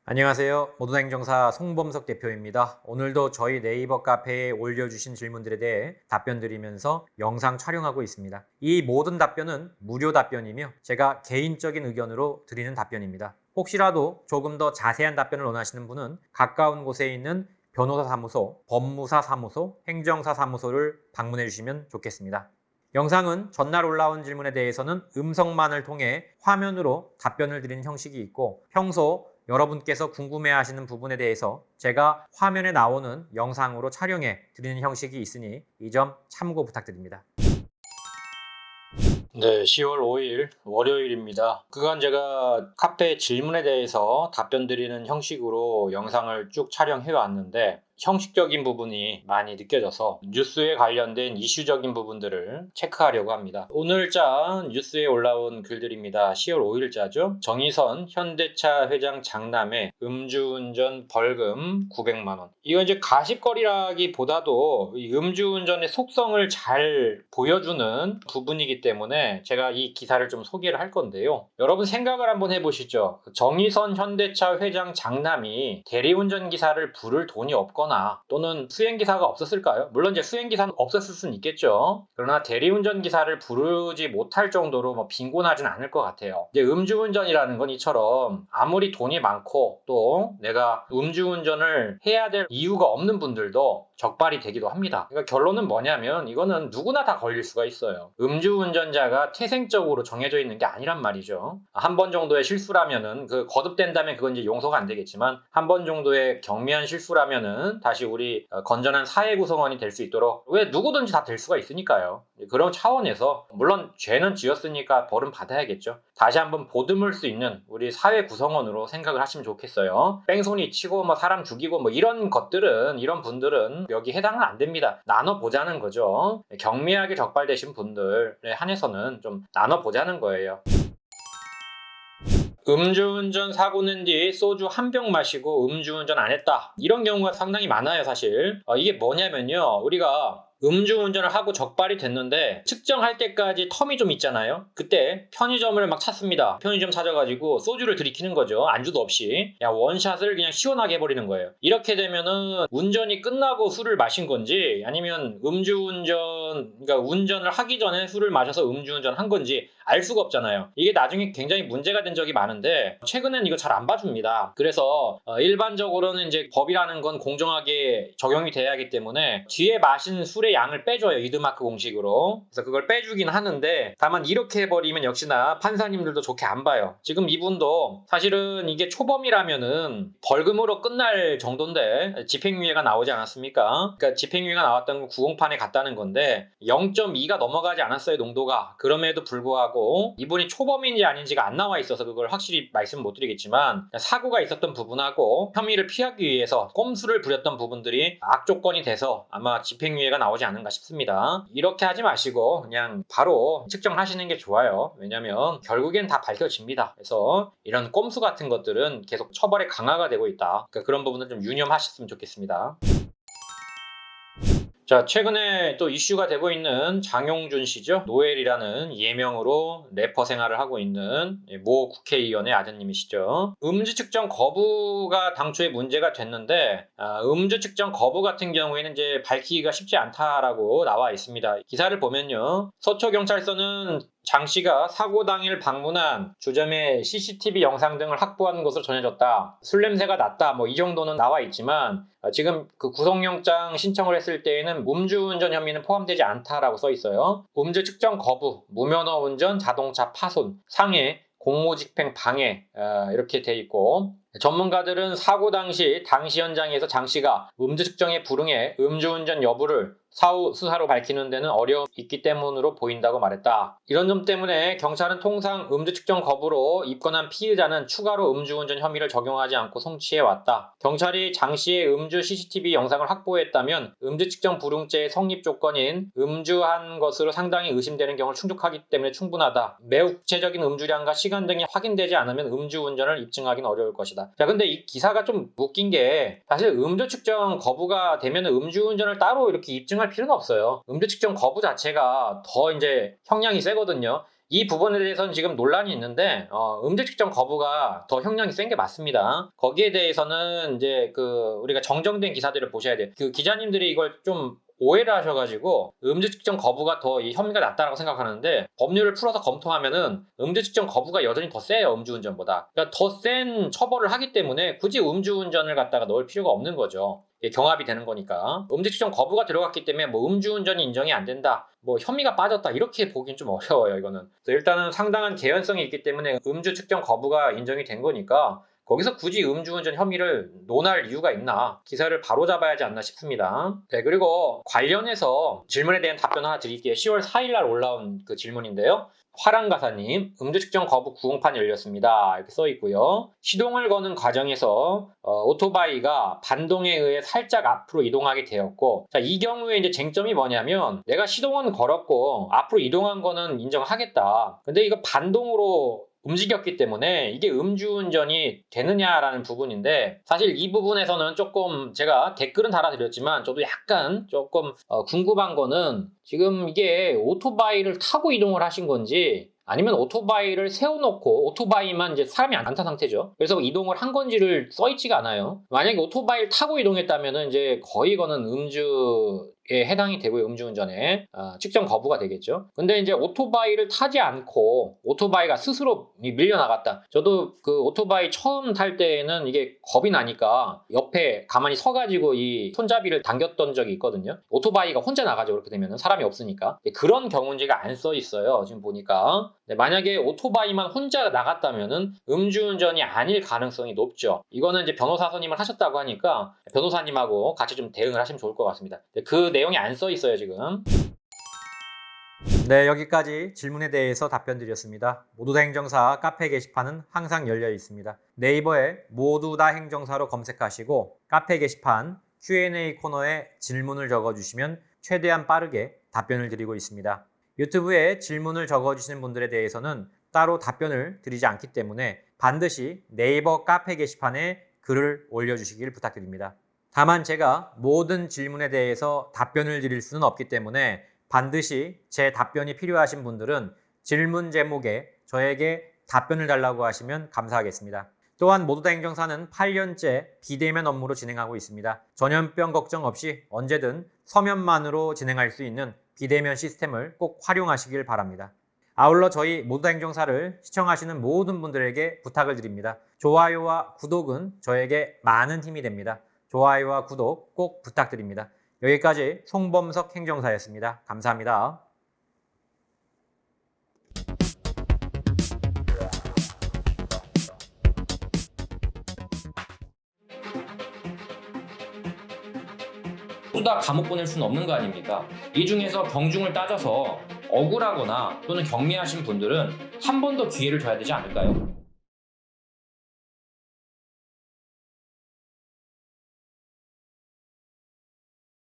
안녕하세요. 모두행정사 송범석 대표입니다. 오늘도 저희 네이버 카페에 올려주신 질문들에 대해 답변 드리면서 영상 촬영하고 있습니다. 이 모든 답변은 무료 답변이며 제가 개인적인 의견으로 드리는 답변입니다. 혹시라도 조금 더 자세한 답변을 원하시는 분은 가까운 곳에 있는 변호사 사무소, 법무사 사무소, 행정사 사무소를 방문해 주시면 좋겠습니다. 영상은 전날 올라온 질문에 대해서는 음성만을 통해 화면으로 답변을 드리는 형식이 있고, 평소 여러분께서 궁금해하시는 부분에 대해서 제가 화면에 나오는 영상으로 촬영해 드리는 형식이 있으니 이 점 참고 부탁드립니다. 네, 10월 5일 월요일입니다. 그간 제가 카페 질문에 대해서 답변 드리는 형식으로 영상을 쭉 촬영해 왔는데 형식적인 부분이 많이 느껴져서 뉴스에 관련된 이슈적인 부분들을 체크하려고 합니다. 오늘자 뉴스에 올라온 글들입니다. 10월 5일자죠. 정의선 현대차 회장 장남의 음주운전 벌금 900만 원. 이건 이제 가십거리라기보다도 이 음주운전의 속성을 잘 보여주는 부분이기 때문에 제가 이 기사를 좀 소개를 할 건데요. 여러분 생각을 한번 해보시죠. 정의선 현대차 회장 장남이 대리운전 기사를 부를 돈이 없거나 또는 수행기사가 없었을까요? 물론 이제 수행기사는 없었을 수는 있겠죠. 그러나 대리운전 기사를 부르지 못할 정도로 빈곤하진 않을 것 같아요. 이제 음주운전이라는 건 이처럼 아무리 돈이 많고 또 내가 음주운전을 해야 될 이유가 없는 분들도 적발이 되기도 합니다. 그러니까 결론은 뭐냐면 이거는 누구나 다 걸릴 수가 있어요. 음주운전자가 태생적으로 정해져 있는 게 아니란 말이죠. 한 번 정도의 실수라면은 거듭된다면 그건 이제 용서가 안 되겠지만 한 번 정도의 경미한 실수라면은 다시 우리 건전한 사회 구성원이 될 수 있도록 왜 누구든지 다 될 수가 있으니까요. 그런 차원에서 물론 죄는 지었으니까 벌은 받아야겠죠. 다시 한번 보듬을 수 있는 우리 사회 구성원으로 생각을 하시면 좋겠어요. 뺑소니 치고 사람 죽이고 이런 것들은 이런 분들은 여기 해당은 안 됩니다. 나눠보자는 거죠. 경미하게 적발되신 분들에 한해서는 좀 나눠보자는 거예요. 음주운전 사고 낸 뒤 소주 한 병 마시고 음주운전 안 했다. 이런 경우가 상당히 많아요, 사실. 이게 뭐냐면요. 우리가 음주운전을 하고 적발이 됐는데 측정할 때까지 텀이 좀 있잖아요. 그때 편의점을 막 찾습니다. 편의점 찾아가지고 소주를 들이키는 거죠. 안주도 없이. 원샷을 그냥 시원하게 해버리는 거예요. 이렇게 되면은 운전이 끝나고 술을 마신 건지 아니면 그러니까 운전을 하기 전에 술을 마셔서 음주운전 한 건지 알 수가 없잖아요. 이게 나중에 굉장히 문제가 된 적이 많은데 최근엔 이거 잘 안 봐줍니다. 그래서 일반적으로는 이제 법이라는 건 공정하게 적용이 돼야 하기 때문에 뒤에 마신 술의 양을 빼줘요. 이드마크 공식으로. 그래서 그걸 빼주긴 하는데 다만 이렇게 해버리면 역시나 판사님들도 좋게 안 봐요. 지금 이분도 사실은 이게 초범이라면은 벌금으로 끝날 정도인데 집행유예가 나오지 않았습니까? 그러니까 집행유예가 나왔던 건 구공판에 갔다는 건데 0.2가 넘어가지 않았어요. 농도가. 그럼에도 불구하고 이분이 초범인지 아닌지가 안 나와 있어서 그걸 확실히 말씀 못 드리겠지만 사고가 있었던 부분하고 혐의를 피하기 위해서 꼼수를 부렸던 부분들이 악조건이 돼서 아마 집행유예가 나오지 않은가 싶습니다. 이렇게 하지 마시고 그냥 바로 측정하시는 게 좋아요. 왜냐면 결국엔 다 밝혀집니다. 그래서 이런 꼼수 같은 것들은 계속 처벌의 강화가 되고 있다. 그러니까 그런 부분은 좀 유념하셨으면 좋겠습니다. 자, 최근에 또 이슈가 되고 있는 장용준 씨죠. 노엘이라는 예명으로 래퍼 생활을 하고 있는 모 국회의원의 아드님이시죠. 음주 측정 거부가 당초에 문제가 됐는데 음주 측정 거부 같은 경우에는 이제 밝히기가 쉽지 않다라고 나와 있습니다. 기사를 보면요. 서초경찰서는 장 씨가 사고 당일 방문한 주점의 CCTV 영상 등을 확보한 것으로 전해졌다. 술 냄새가 났다. 이 정도는 나와 있지만 지금 그 구속영장 신청을 했을 때에는 음주운전 혐의는 포함되지 않다라고 써 있어요. 음주 측정 거부, 무면허 운전, 자동차 파손, 상해, 공무집행 방해 이렇게 돼 있고 전문가들은 사고 당시 현장에서 장 씨가 음주 측정에 불응해 음주운전 여부를 사후 수사로 밝히는 데는 어려움이 있기 때문으로 보인다고 말했다. 이런 점 때문에 경찰은 통상 음주 측정 거부로 입건한 피의자는 추가로 음주운전 혐의를 적용하지 않고 송치해왔다. 경찰이 장 씨의 음주 CCTV 영상을 확보했다면 음주 측정 불응죄의 성립 조건인 음주한 것으로 상당히 의심되는 경우를 충족하기 때문에 충분하다. 매우 구체적인 음주량과 시간 등이 확인되지 않으면 음주운전을 입증하기는 어려울 것이다. 자, 근데 이 기사가 좀 웃긴 게 사실 음주 측정 거부가 되면 음주운전을 따로 이렇게 입증할 필요는 없어요. 음주 측정 거부 자체가 더 이제 형량이 세거든요. 이 부분에 대해서는 지금 논란이 있는데 음주 측정 거부가 더 형량이 센 게 맞습니다. 거기에 대해서는 이제 우리가 정정된 기사들을 보셔야 돼요. 기자님들이 이걸 좀 오해를 하셔가지고 음주 측정 거부가 더 이 혐의가 낮다라고 생각하는데, 법률을 풀어서 검토하면은 음주 측정 거부가 여전히 더 세요, 음주운전보다. 그러니까 더 센 처벌을 하기 때문에 굳이 음주운전을 갖다가 넣을 필요가 없는 거죠. 이게 경합이 되는 거니까. 음주 측정 거부가 들어갔기 때문에 뭐 음주운전이 인정이 안 된다, 뭐 혐의가 빠졌다, 이렇게 보기엔 좀 어려워요, 이거는. 일단은 상당한 개연성이 있기 때문에 음주 측정 거부가 인정이 된 거니까 거기서 굳이 음주운전 혐의를 논할 이유가 있나, 기사를 바로잡아야 하지 않나 싶습니다. 네, 그리고 관련해서 질문에 대한 답변 하나 드릴게요. 10월 4일날 올라온 그 질문인데요. 화랑가사님, 음주 측정 거부 구공판이 열렸습니다, 이렇게 써 있고요. 시동을 거는 과정에서 오토바이가 반동에 의해 살짝 앞으로 이동하게 되었고, 자, 이 경우에 이제 쟁점이 뭐냐면, 내가 시동은 걸었고 앞으로 이동한 거는 인정하겠다. 근데 이거 반동으로 움직였기 때문에 이게 음주운전이 되느냐라는 부분인데, 사실 이 부분에서는 조금 제가 댓글은 달아드렸지만 저도 약간 조금 궁금한 거는, 지금 이게 오토바이를 타고 이동을 하신 건지 아니면 오토바이를 세워놓고 오토바이만 이제 사람이 안 탄 상태죠. 그래서 이동을 한 건지를 써있지가 않아요. 만약에 오토바이를 타고 이동했다면은 이제 거의 이거는 음주에 해당이 되고요. 음주운전에 측정 거부가 되겠죠. 근데 이제 오토바이를 타지 않고 오토바이가 스스로 밀려나갔다. 저도 그 오토바이 처음 탈 때는 이게 겁이 나니까 옆에 가만히 서가지고 이 손잡이를 당겼던 적이 있거든요. 오토바이가 혼자 나가죠, 그렇게 되면은 사람이 없으니까. 그런 경운지가 안 써 있어요, 지금 보니까. 만약에 오토바이만 혼자 나갔다면은 음주운전이 아닐 가능성이 높죠. 이거는 이제 변호사 선임을 하셨다고 하니까 변호사님하고 같이 좀 대응을 하시면 좋을 것 같습니다. 그 내용이 안 써 있어요, 지금. 네, 여기까지 질문에 대해서 답변 드렸습니다. 모두 다 행정사 카페 게시판은 항상 열려 있습니다. 네이버에 모두 다 행정사로 검색하시고 카페 게시판 Q&A 코너에 질문을 적어주시면 최대한 빠르게 답변을 드리고 있습니다. 유튜브에 질문을 적어주시는 분들에 대해서는 따로 답변을 드리지 않기 때문에 반드시 네이버 카페 게시판에 글을 올려주시길 부탁드립니다. 다만 제가 모든 질문에 대해서 답변을 드릴 수는 없기 때문에 반드시 제 답변이 필요하신 분들은 질문 제목에 저에게 답변을 달라고 하시면 감사하겠습니다. 또한 모두 다 행정사는 8년째 비대면 업무로 진행하고 있습니다. 전염병 걱정 없이 언제든 서면만으로 진행할 수 있는 비대면 시스템을 꼭 활용하시길 바랍니다. 아울러 저희 모두 다 행정사를 시청하시는 모든 분들에게 부탁을 드립니다. 좋아요와 구독은 저에게 많은 힘이 됩니다. 좋아요와 구독 꼭 부탁드립니다. 여기까지 송범석 행정사였습니다. 감사합니다. 모두 다 감옥 보낼 수는 없는 거 아닙니까? 이 중에서 경중을 따져서 억울하거나 또는 경미하신 분들은 한 번 더 기회를 줘야 되지 않을까요?